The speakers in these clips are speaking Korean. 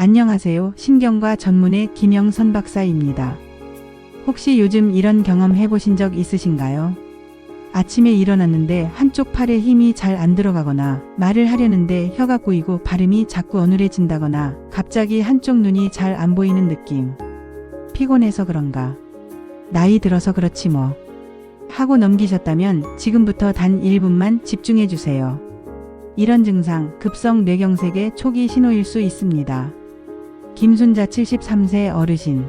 안녕하세요. 신경과 전문의 김영선 박사입니다. 혹시 요즘 이런 경험 해보신 적 있으신가요? 아침에 일어났는데 한쪽 팔에 힘이 잘 안 들어가거나 말을 하려는데 혀가 꼬이고 발음이 자꾸 어눌해진다거나 갑자기 한쪽 눈이 잘 안 보이는 느낌. 피곤해서 그런가? 나이 들어서 그렇지 뭐. 하고 넘기셨다면 지금부터 단 1분만 집중해 주세요. 이런 증상 급성 뇌경색의 초기 신호일 수 있습니다. 김순자 73세 어르신.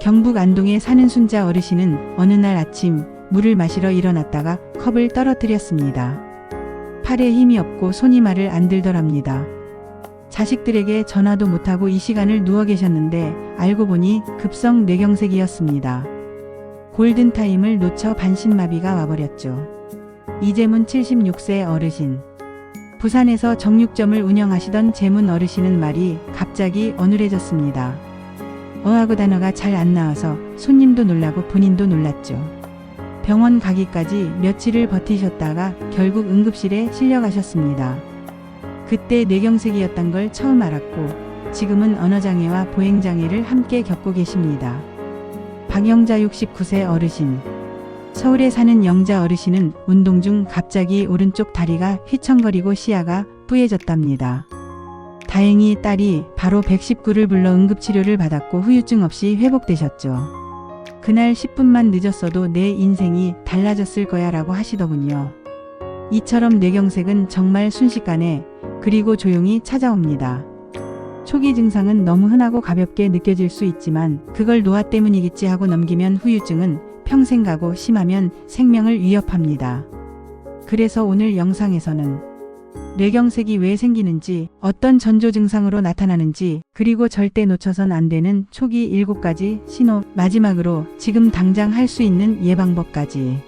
경북 안동에 사는 순자 어르신은 어느 날 아침 물을 마시러 일어났다가 컵을 떨어뜨렸습니다. 팔에 힘이 없고 손이 말을 안 들더랍니다. 자식들에게 전화도 못하고 이 시간을 누워 계셨는데 알고 보니 급성 뇌경색이었습니다. 골든타임을 놓쳐 반신마비가 와버렸죠. 이재문 76세 어르신. 부산에서 정육점을 운영하시던 재문 어르신은 말이 갑자기 어눌해졌습니다. 어하고 단어가 잘 안 나와서 손님도 놀라고 본인도 놀랐죠. 병원 가기까지 며칠을 버티셨다가 결국 응급실에 실려가셨습니다. 그때 뇌경색이었던 걸 처음 알았고 지금은 언어장애와 보행장애를 함께 겪고 계십니다. 박영자 69세 어르신. 서울에 사는 영자 어르신은 운동 중 갑자기 오른쪽 다리가 휘청거리고 시야가 뿌얘졌답니다. 다행히 딸이 바로 119를 불러 응급치료를 받았고 후유증 없이 회복되셨죠. 그날 10분만 늦었어도 내 인생이 달라졌을 거야 라고 하시더군요. 이처럼 뇌경색은 정말 순식간에 그리고 조용히 찾아옵니다. 초기 증상은 너무 흔하고 가볍게 느껴질 수 있지만 그걸 노화 때문이겠지 하고 넘기면 후유증은 평생 가고 심하면 생명을 위협합니다. 그래서 오늘 영상에서는 뇌경색이 왜 생기는지, 어떤 전조 증상으로 나타나는지, 그리고 절대 놓쳐선 안 되는 초기 7가지 신호, 마지막으로 지금 당장 할 수 있는 예방법까지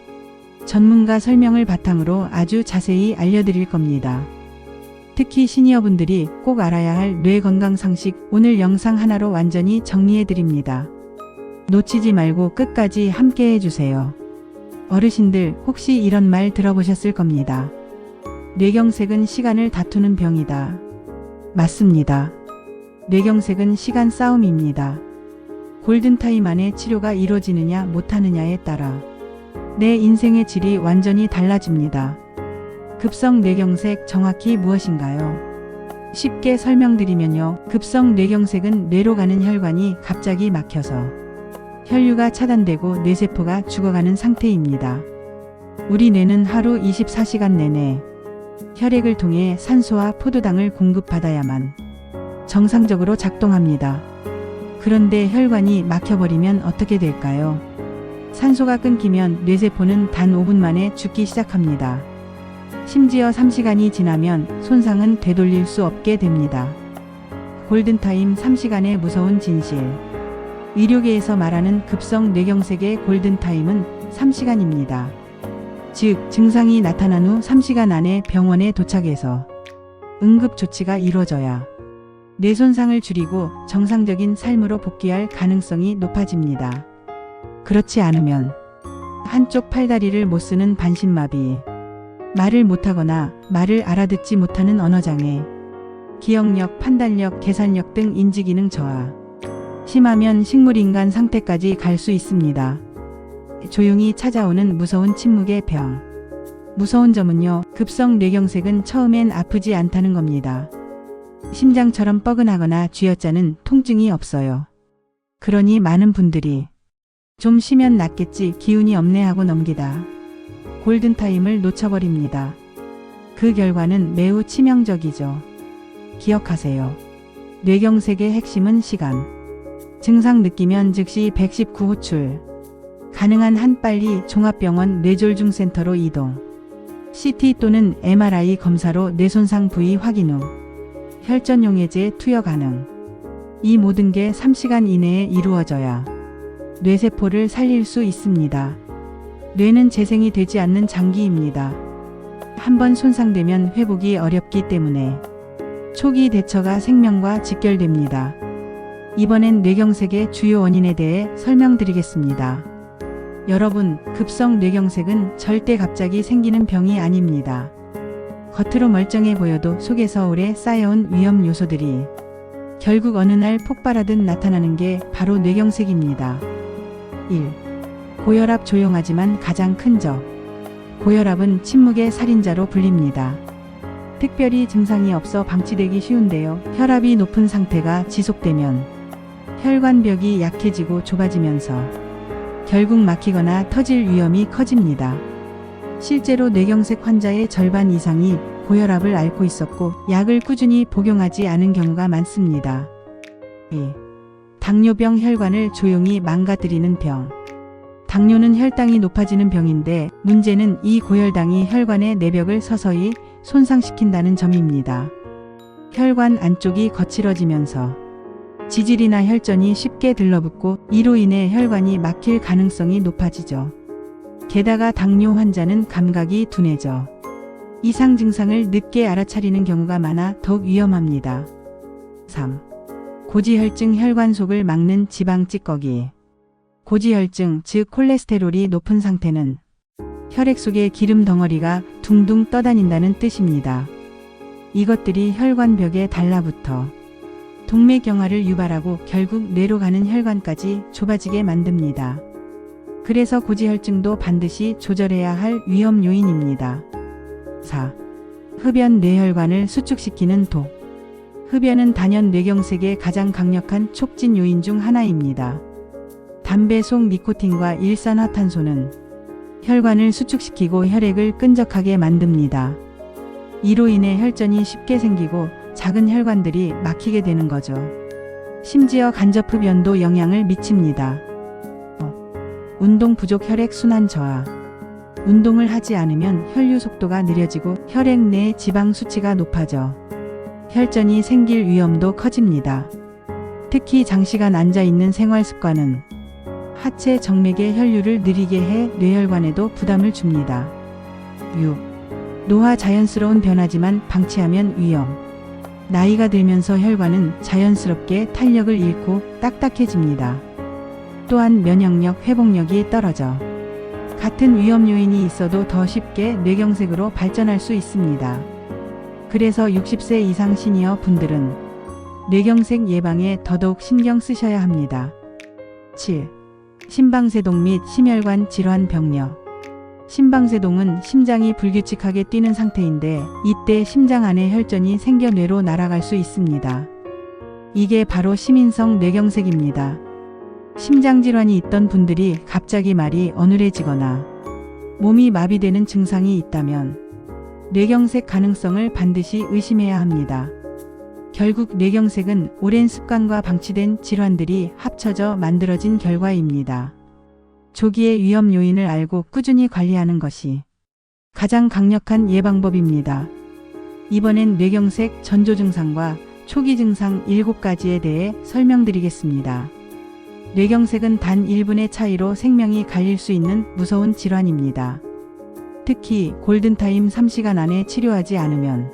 전문가 설명을 바탕으로 아주 자세히 알려드릴 겁니다. 특히 시니어분들이 꼭 알아야 할 뇌 건강 상식 오늘 영상 하나로 완전히 정리해 드립니다. 놓치지 말고 끝까지 함께 해주세요. 어르신들 혹시 이런 말 들어보셨을 겁니다. 뇌경색은 시간을 다투는 병이다. 맞습니다. 뇌경색은 시간 싸움입니다. 골든타임 안에 치료가 이루어지느냐 못하느냐에 따라 내 인생의 질이 완전히 달라집니다. 급성 뇌경색 정확히 무엇인가요? 쉽게 설명드리면요. 급성 뇌경색은 뇌로 가는 혈관이 갑자기 막혀서 혈류가 차단되고 뇌세포가 죽어가는 상태입니다. 우리 뇌는 하루 24시간 내내 혈액을 통해 산소와 포도당을 공급받아야만 정상적으로 작동합니다. 그런데 혈관이 막혀버리면 어떻게 될까요? 산소가 끊기면 뇌세포는 단 5분 만에 죽기 시작합니다. 심지어 3시간이 지나면 손상은 되돌릴 수 없게 됩니다. 골든타임 3시간의 무서운 진실. 의료계에서 말하는 급성 뇌경색의 골든타임은 3시간입니다. 즉, 증상이 나타난 후 3시간 안에 병원에 도착해서 응급조치가 이루어져야 뇌 손상을 줄이고 정상적인 삶으로 복귀할 가능성이 높아집니다. 그렇지 않으면 한쪽 팔다리를 못 쓰는 반신마비, 말을 못하거나 말을 알아듣지 못하는 언어장애, 기억력, 판단력, 계산력 등 인지기능 저하, 심하면 식물인간 상태까지 갈 수 있습니다. 조용히 찾아오는 무서운 침묵의 병. 무서운 점은요, 급성 뇌경색은 처음엔 아프지 않다는 겁니다. 심장처럼 뻐근하거나 쥐어짜는 통증이 없어요. 그러니 많은 분들이 좀 쉬면 낫겠지, 기운이 없네 하고 넘기다 골든타임을 놓쳐버립니다. 그 결과는 매우 치명적이죠. 기억하세요. 뇌경색의 핵심은 시간. 증상 느끼면 즉시 119 호출. 가능한 한 빨리 종합병원 뇌졸중센터로 이동. CT 또는 MRI 검사로 뇌손상 부위 확인 후 혈전용해제 투여 가능. 이 모든 게 3시간 이내에 이루어져야 뇌세포를 살릴 수 있습니다. 뇌는 재생이 되지 않는 장기입니다. 한번 손상되면 회복이 어렵기 때문에 초기 대처가 생명과 직결됩니다. 이번엔 뇌경색의 주요 원인에 대해 설명드리겠습니다. 여러분, 급성 뇌경색은 절대 갑자기 생기는 병이 아닙니다. 겉으로 멀쩡해 보여도 속에서 오래 쌓여온 위험 요소들이 결국 어느 날 폭발하듯 나타나는 게 바로 뇌경색입니다. 1. 고혈압 조용하지만 가장 큰 적. 고혈압은 침묵의 살인자로 불립니다. 특별히 증상이 없어 방치되기 쉬운데요. 혈압이 높은 상태가 지속되면 혈관벽이 약해지고 좁아지면서 결국 막히거나 터질 위험이 커집니다. 실제로 뇌경색 환자의 절반 이상이 고혈압을 앓고 있었고 약을 꾸준히 복용하지 않은 경우가 많습니다. 2. 당뇨병 혈관을 조용히 망가뜨리는 병. 당뇨는 혈당이 높아지는 병인데 문제는 이 고혈당이 혈관의 내벽을 서서히 손상시킨다는 점입니다. 혈관 안쪽이 거칠어지면서 지질이나 혈전이 쉽게 들러붙고 이로 인해 혈관이 막힐 가능성이 높아지죠. 게다가 당뇨 환자는 감각이 둔해져 이상 증상을 늦게 알아차리는 경우가 많아 더욱 위험합니다. 3. 고지혈증 혈관 속을 막는 지방 찌꺼기. 고지혈증, 즉 콜레스테롤이 높은 상태는 혈액 속에 기름 덩어리가 둥둥 떠다닌다는 뜻입니다. 이것들이 혈관벽에 달라붙어 동맥경화를 유발하고 결국 뇌로 가는 혈관까지 좁아지게 만듭니다. 그래서 고지혈증도 반드시 조절해야 할 위험 요인입니다. 4. 흡연 뇌혈관을 수축시키는 독. 흡연은 단연 뇌경색의 가장 강력한 촉진 요인 중 하나입니다. 담배 속 니코틴과 일산화탄소는 혈관을 수축시키고 혈액을 끈적하게 만듭니다. 이로 인해 혈전이 쉽게 생기고 작은 혈관들이 막히게 되는 거죠. 심지어 간접 흡연도 영향을 미칩니다. 운동 부족 혈액 순환 저하. 운동을 하지 않으면 혈류 속도가 느려지고 혈액 내 지방 수치가 높아져 혈전이 생길 위험도 커집니다. 특히 장시간 앉아있는 생활 습관은 하체 정맥의 혈류를 느리게 해 뇌혈관에도 부담을 줍니다. 6. 노화 자연스러운 변화지만 방치하면 위험. 나이가 들면서 혈관은 자연스럽게 탄력을 잃고 딱딱해집니다. 또한 면역력, 회복력이 떨어져 같은 위험 요인이 있어도 더 쉽게 뇌경색으로 발전할 수 있습니다. 그래서 60세 이상 시니어 분들은 뇌경색 예방에 더더욱 신경 쓰셔야 합니다. 7. 심방세동 및 심혈관 질환 병력. 심방세동은 심장이 불규칙하게 뛰는 상태인데 이때 심장 안에 혈전이 생겨 뇌로 날아갈 수 있습니다. 이게 바로 심인성 뇌경색입니다. 심장질환이 있던 분들이 갑자기 말이 어눌해지거나 몸이 마비되는 증상이 있다면 뇌경색 가능성을 반드시 의심해야 합니다. 결국 뇌경색은 오랜 습관과 방치된 질환들이 합쳐져 만들어진 결과입니다. 조기에 위험 요인을 알고 꾸준히 관리하는 것이 가장 강력한 예방법입니다. 이번엔 뇌경색 전조 증상과 초기 증상 7가지에 대해 설명드리겠습니다. 뇌경색은 단 1분의 차이로 생명이 갈릴 수 있는 무서운 질환입니다. 특히 골든타임 3시간 안에 치료하지 않으면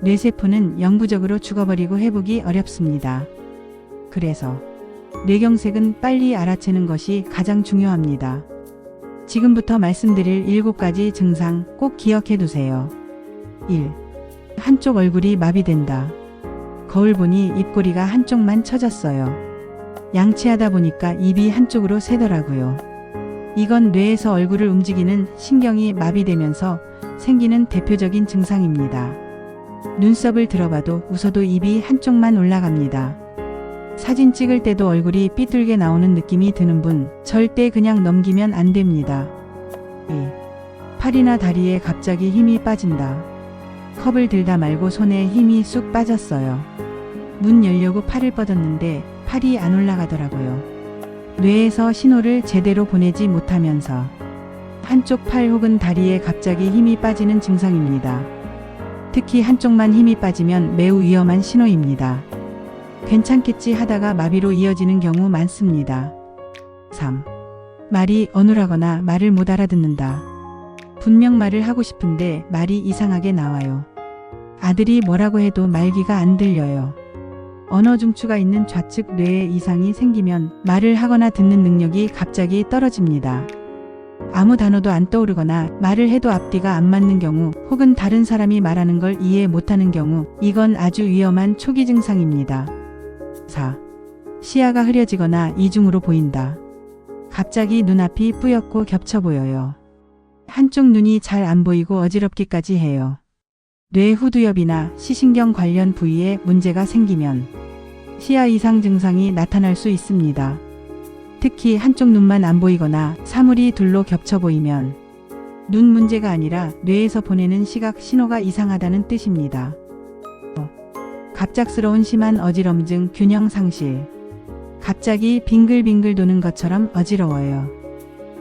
뇌세포는 영구적으로 죽어버리고 회복이 어렵습니다. 그래서 뇌경색은 빨리 알아채는 것이 가장 중요합니다. 지금부터 말씀드릴 7가지 증상 꼭 기억해 두세요. 1. 한쪽 얼굴이 마비된다. 거울 보니 입꼬리가 한쪽만 처졌어요. 양치하다 보니까 입이 한쪽으로 새더라고요. 이건 뇌에서 얼굴을 움직이는 신경이 마비되면서 생기는 대표적인 증상입니다. 눈썹을 들어봐도 웃어도 입이 한쪽만 올라갑니다. 사진 찍을 때도 얼굴이 삐뚤게 나오는 느낌이 드는 분 절대 그냥 넘기면 안 됩니다. 2. 팔이나 다리에 갑자기 힘이 빠진다. 컵을 들다 말고 손에 힘이 쑥 빠졌어요. 문 열려고 팔을 뻗었는데 팔이 안 올라가더라고요. 뇌에서 신호를 제대로 보내지 못하면서 한쪽 팔 혹은 다리에 갑자기 힘이 빠지는 증상입니다. 특히 한쪽만 힘이 빠지면 매우 위험한 신호입니다. 괜찮겠지 하다가 마비로 이어지는 경우 많습니다. 3. 말이 어눌하거나 말을 못 알아듣는다. 분명 말을 하고 싶은데 말이 이상하게 나와요. 아들이 뭐라고 해도 말귀가 안 들려요. 언어 중추가 있는 좌측 뇌에 이상이 생기면 말을 하거나 듣는 능력이 갑자기 떨어집니다. 아무 단어도 안 떠오르거나 말을 해도 앞뒤가 안 맞는 경우 혹은 다른 사람이 말하는 걸 이해 못하는 경우 이건 아주 위험한 초기 증상입니다. 4. 시야가 흐려지거나 이중으로 보인다. 갑자기 눈앞이 뿌옇고 겹쳐 보여요. 한쪽 눈이 잘 안 보이고 어지럽기까지 해요. 뇌 후두엽이나 시신경 관련 부위에 문제가 생기면 시야 이상 증상이 나타날 수 있습니다. 특히 한쪽 눈만 안 보이거나 사물이 둘로 겹쳐 보이면 눈 문제가 아니라 뇌에서 보내는 시각 신호가 이상하다는 뜻입니다. 갑작스러운 심한 어지럼증, 균형 상실. 갑자기 빙글빙글 도는 것처럼 어지러워요.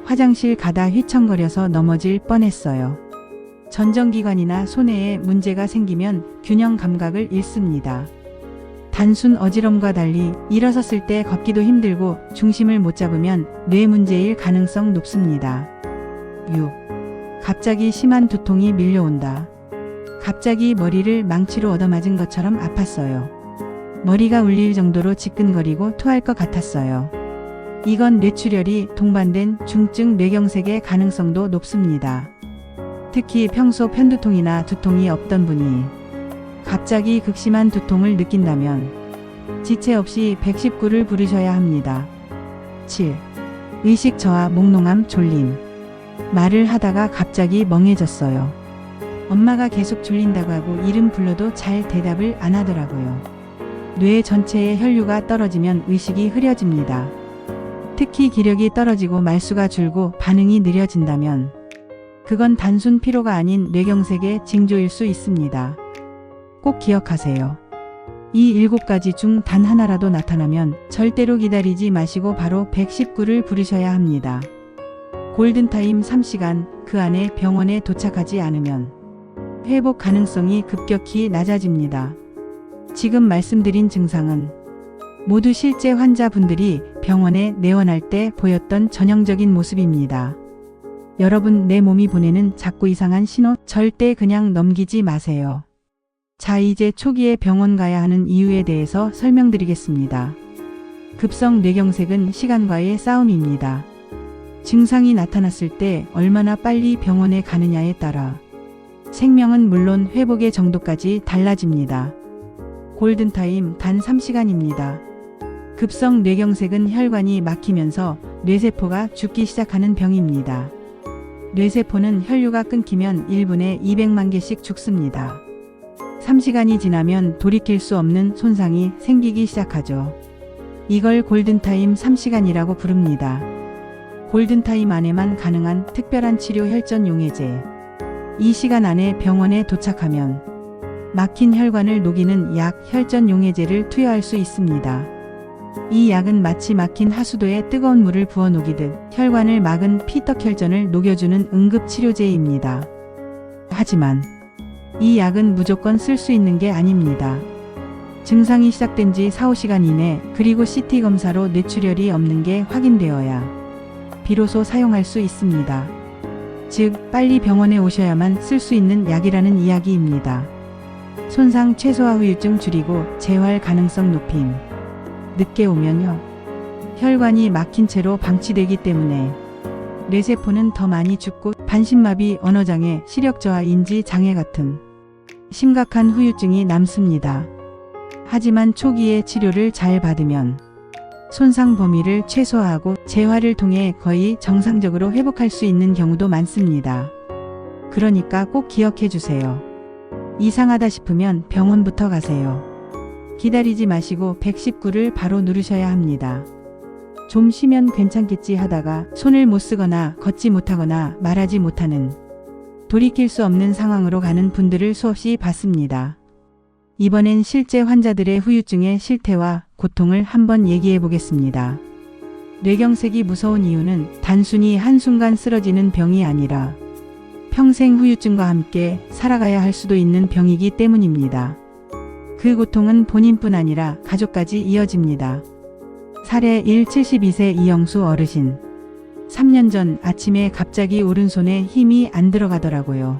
화장실 가다 휘청거려서 넘어질 뻔했어요. 전정기관이나 손해에 문제가 생기면 균형 감각을 잃습니다. 단순 어지럼과 달리 일어섰을 때 걷기도 힘들고 중심을 못 잡으면 뇌 문제일 가능성 높습니다. 6. 갑자기 심한 두통이 밀려온다. 갑자기 머리를 망치로 얻어맞은 것처럼 아팠어요. 머리가 울릴 정도로 지끈거리고 토할 것 같았어요. 이건 뇌출혈이 동반된 중증 뇌경색의 가능성도 높습니다. 특히 평소 편두통이나 두통이 없던 분이 갑자기 극심한 두통을 느낀다면 지체 없이 119를 부르셔야 합니다. 7. 의식 저하, 몽롱함, 졸림. 말을 하다가 갑자기 멍해졌어요. 엄마가 계속 졸린다고 하고 이름 불러도 잘 대답을 안 하더라고요. 뇌 전체의 혈류가 떨어지면 의식이 흐려집니다. 특히 기력이 떨어지고 말수가 줄고 반응이 느려진다면 그건 단순 피로가 아닌 뇌경색의 징조일 수 있습니다. 꼭 기억하세요. 이 7가지 중 단 하나라도 나타나면 절대로 기다리지 마시고 바로 119를 부르셔야 합니다. 골든타임 3시간 그 안에 병원에 도착하지 않으면 회복 가능성이 급격히 낮아집니다. 지금 말씀드린 증상은 모두 실제 환자분들이 병원에 내원할 때 보였던 전형적인 모습입니다. 여러분, 내 몸이 보내는 자꾸 이상한 신호 절대 그냥 넘기지 마세요. 자, 이제 초기에 병원 가야 하는 이유에 대해서 설명드리겠습니다. 급성 뇌경색은 시간과의 싸움입니다. 증상이 나타났을 때 얼마나 빨리 병원에 가느냐에 따라 생명은 물론 회복의 정도까지 달라집니다. 골든타임 단 3시간입니다. 급성 뇌경색은 혈관이 막히면서 뇌세포가 죽기 시작하는 병입니다. 뇌세포는 혈류가 끊기면 1분에 200만 개씩 죽습니다. 3시간이 지나면 돌이킬 수 없는 손상이 생기기 시작하죠. 이걸 골든타임 3시간이라고 부릅니다. 골든타임 안에만 가능한 특별한 치료 혈전 용해제. 이 시간 안에 병원에 도착하면 막힌 혈관을 녹이는 약 혈전 용해제를 투여할 수 있습니다. 이 약은 마치 막힌 하수도에 뜨거운 물을 부어 녹이듯 혈관을 막은 피떡혈전을 녹여주는 응급치료제입니다. 하지만 이 약은 무조건 쓸 수 있는 게 아닙니다. 증상이 시작된 지 4-5시간 이내 그리고 CT 검사로 뇌출혈이 없는 게 확인되어야 비로소 사용할 수 있습니다. 즉, 빨리 병원에 오셔야만 쓸 수 있는 약이라는 이야기입니다. 손상 최소화, 후유증 줄이고 재활 가능성 높임. 늦게 오면요, 혈관이 막힌 채로 방치되기 때문에 뇌세포는 더 많이 죽고 반신마비, 언어장애, 시력저하, 인지장애 같은 심각한 후유증이 남습니다. 하지만 초기에 치료를 잘 받으면 손상 범위를 최소화하고 재활을 통해 거의 정상적으로 회복할 수 있는 경우도 많습니다. 그러니까 꼭 기억해 주세요. 이상하다 싶으면 병원부터 가세요. 기다리지 마시고 119를 바로 누르셔야 합니다. 좀 쉬면 괜찮겠지 하다가 손을 못 쓰거나 걷지 못하거나 말하지 못하는 돌이킬 수 없는 상황으로 가는 분들을 수없이 봤습니다. 이번엔 실제 환자들의 후유증의 실태와 고통을 한번 얘기해 보겠습니다. 뇌경색이 무서운 이유는 단순히 한순간 쓰러지는 병이 아니라 평생 후유증과 함께 살아가야 할 수도 있는 병이기 때문입니다. 그 고통은 본인뿐 아니라 가족까지 이어집니다. 사례 1. 72세 이영수 어르신. 3년 전 아침에 갑자기 오른손에 힘이 안 들어가더라고요.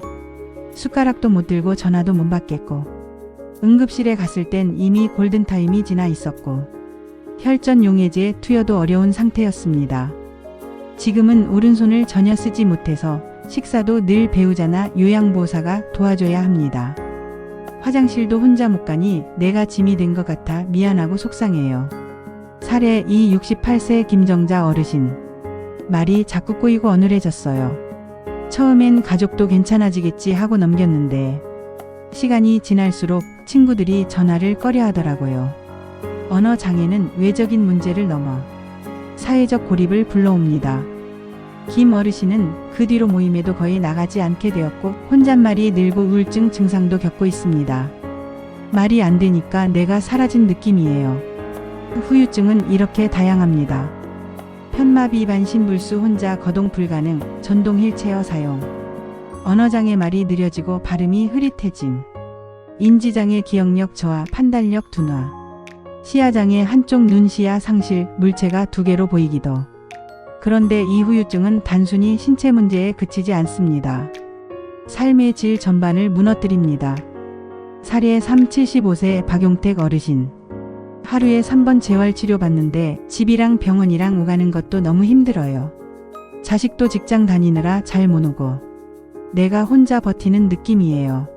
숟가락도 못 들고 전화도 못 받겠고 응급실에 갔을 땐 이미 골든타임이 지나 있었고 혈전 용해제 투여도 어려운 상태였습니다. 지금은 오른손을 전혀 쓰지 못해서 식사도 늘 배우자나 요양보호사가 도와줘야 합니다. 화장실도 혼자 못 가니 내가 짐이 된 것 같아 미안하고 속상해요. 사례 68세 김정자 어르신. 말이 자꾸 꼬이고 어눌해졌어요. 처음엔 가족도 괜찮아지겠지 하고 넘겼는데 시간이 지날수록 친구들이 전화를 꺼려 하더라고요. 언어 장애는 외적인 문제를 넘어 사회적 고립을 불러옵니다. 김 어르신은 그 뒤로 모임에도 거의 나가지 않게 되었고 혼잣말이 늘고 우울증 증상도 겪고 있습니다. 말이 안 되니까 내가 사라진 느낌이에요. 후유증은 이렇게 다양합니다. 편마비 반신불수 혼자 거동 불가능, 전동 휠체어 사용, 언어장애 말이 느려지고 발음이 흐릿해짐, 인지장애 기억력 저하 판단력 둔화, 시야장애 한쪽 눈 시야 상실 물체가 두 개로 보이기도. 그런데 이 후유증은 단순히 신체 문제에 그치지 않습니다. 삶의 질 전반을 무너뜨립니다. 사례 75세 박용택 어르신. 하루에 3번 재활치료 받는데 집이랑 병원이랑 오가는 것도 너무 힘들어요. 자식도 직장 다니느라 잘 못 오고 내가 혼자 버티는 느낌이에요.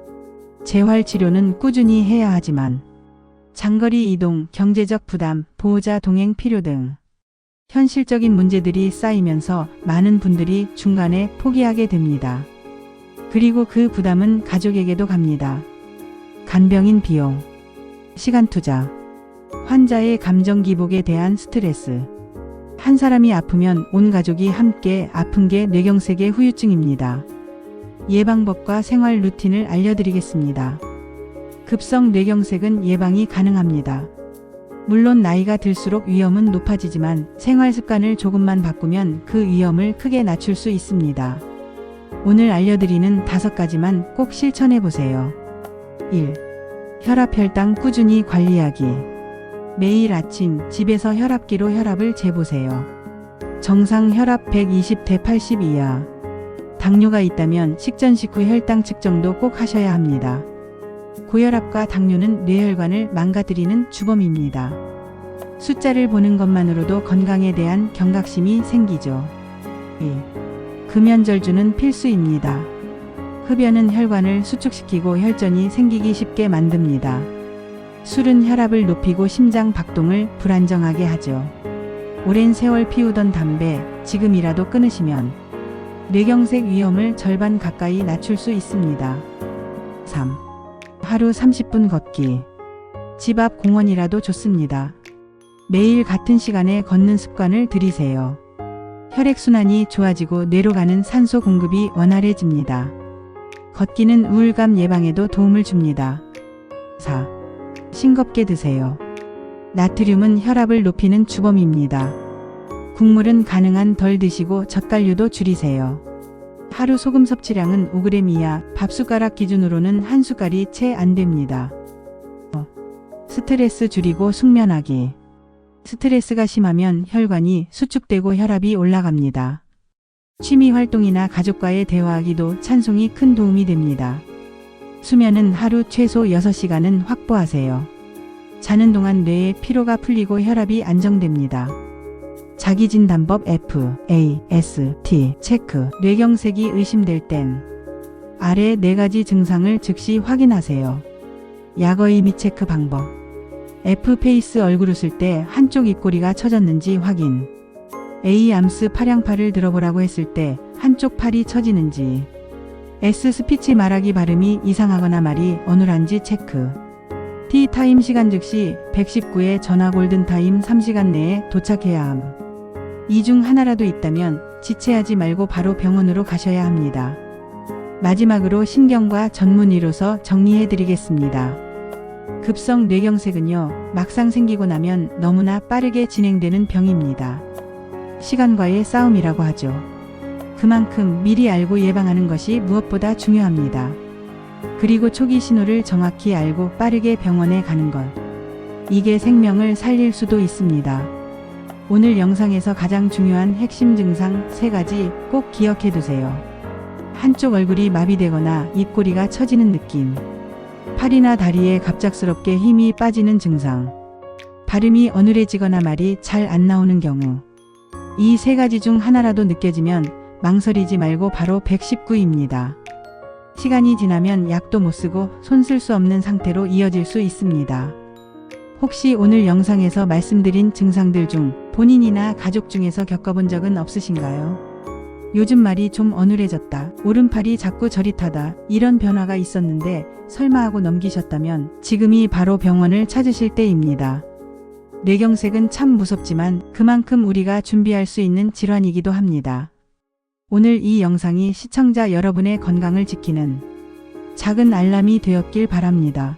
재활치료는 꾸준히 해야 하지만 장거리 이동, 경제적 부담, 보호자 동행 필요 등 현실적인 문제들이 쌓이면서 많은 분들이 중간에 포기하게 됩니다. 그리고 그 부담은 가족에게도 갑니다. 간병인 비용, 시간 투자, 환자의 감정 기복에 대한 스트레스. 한 사람이 아프면 온 가족이 함께 아픈 게 뇌경색의 후유증입니다. 예방법과 생활 루틴을 알려드리겠습니다. 급성 뇌경색은 예방이 가능합니다. 물론 나이가 들수록 위험은 높아지지만 생활 습관을 조금만 바꾸면 그 위험을 크게 낮출 수 있습니다. 오늘 알려드리는 5가지만 꼭 실천해 보세요. 1. 혈압 혈당 꾸준히 관리하기. 매일 아침 집에서 혈압기로 혈압을 재보세요. 정상 혈압 120대 80 이하. 당뇨가 있다면 식전 식후 혈당 측정도 꼭 하셔야 합니다. 고혈압과 당뇨는 뇌혈관을 망가뜨리는 주범입니다. 숫자를 보는 것만으로도 건강에 대한 경각심이 생기죠. 2. 금연절주는 필수입니다. 흡연은 혈관을 수축시키고 혈전이 생기기 쉽게 만듭니다. 술은 혈압을 높이고 심장 박동을 불안정하게 하죠. 오랜 세월 피우던 담배, 지금이라도 끊으시면 뇌경색 위험을 절반 가까이 낮출 수 있습니다. 3. 하루 30분 걷기. 집 앞 공원이라도 좋습니다. 매일 같은 시간에 걷는 습관을 들이세요. 혈액순환이 좋아지고 뇌로 가는 산소 공급이 원활해집니다. 걷기는 우울감 예방에도 도움을 줍니다. 4. 싱겁게 드세요. 나트륨은 혈압을 높이는 주범입니다. 국물은 가능한 덜 드시고 젓갈류도 줄이세요. 하루 소금 섭취량은 5g 이하, 밥숟가락 기준으로는 한 숟갈이 채 안 됩니다. 스트레스 줄이고 숙면하기. 스트레스가 심하면 혈관이 수축되고 혈압이 올라갑니다. 취미 활동이나 가족과의 대화하기도 찬송이 큰 도움이 됩니다. 수면은 하루 최소 6시간은 확보하세요. 자는 동안 뇌의 피로가 풀리고 혈압이 안정됩니다. 자기진단법 FAST 체크. 뇌경색이 의심될 땐 아래 4가지 증상을 즉시 확인하세요. 약어의 미체크 방법. F페이스 얼굴 웃을 때 한쪽 입꼬리가 처졌는지 확인. Am스 팔양팔을 들어보라고 했을 때 한쪽 팔이 처지는지. S 스피치 말하기 발음이 이상하거나 말이 어눌한지 체크. T 타임 시간 즉시 119에 전화 골든타임 3시간 내에 도착해야 함. 이 중 하나라도 있다면 지체하지 말고 바로 병원으로 가셔야 합니다. 마지막으로 신경과 전문의로서 정리해 드리겠습니다. 급성 뇌경색은요, 막상 생기고 나면 너무나 빠르게 진행되는 병입니다. 시간과의 싸움이라고 하죠. 그만큼 미리 알고 예방하는 것이 무엇보다 중요합니다. 그리고 초기 신호를 정확히 알고 빠르게 병원에 가는 것. 이게 생명을 살릴 수도 있습니다. 오늘 영상에서 가장 중요한 핵심 증상 3가지 꼭 기억해 두세요. 한쪽 얼굴이 마비되거나 입꼬리가 처지는 느낌. 팔이나 다리에 갑작스럽게 힘이 빠지는 증상. 발음이 어눌해지거나 말이 잘 안 나오는 경우. 이 3가지 중 하나라도 느껴지면 망설이지 말고 바로 119입니다. 시간이 지나면 약도 못 쓰고 손 쓸 수 없는 상태로 이어질 수 있습니다. 혹시 오늘 영상에서 말씀드린 증상들 중 본인이나 가족 중에서 겪어본 적은 없으신가요? 요즘 말이 좀 어눌해졌다. 오른팔이 자꾸 저릿하다. 이런 변화가 있었는데 설마 하고 넘기셨다면 지금이 바로 병원을 찾으실 때입니다. 뇌경색은 참 무섭지만 그만큼 우리가 준비할 수 있는 질환이기도 합니다. 오늘 이 영상이 시청자 여러분의 건강을 지키는 작은 알람이 되었길 바랍니다.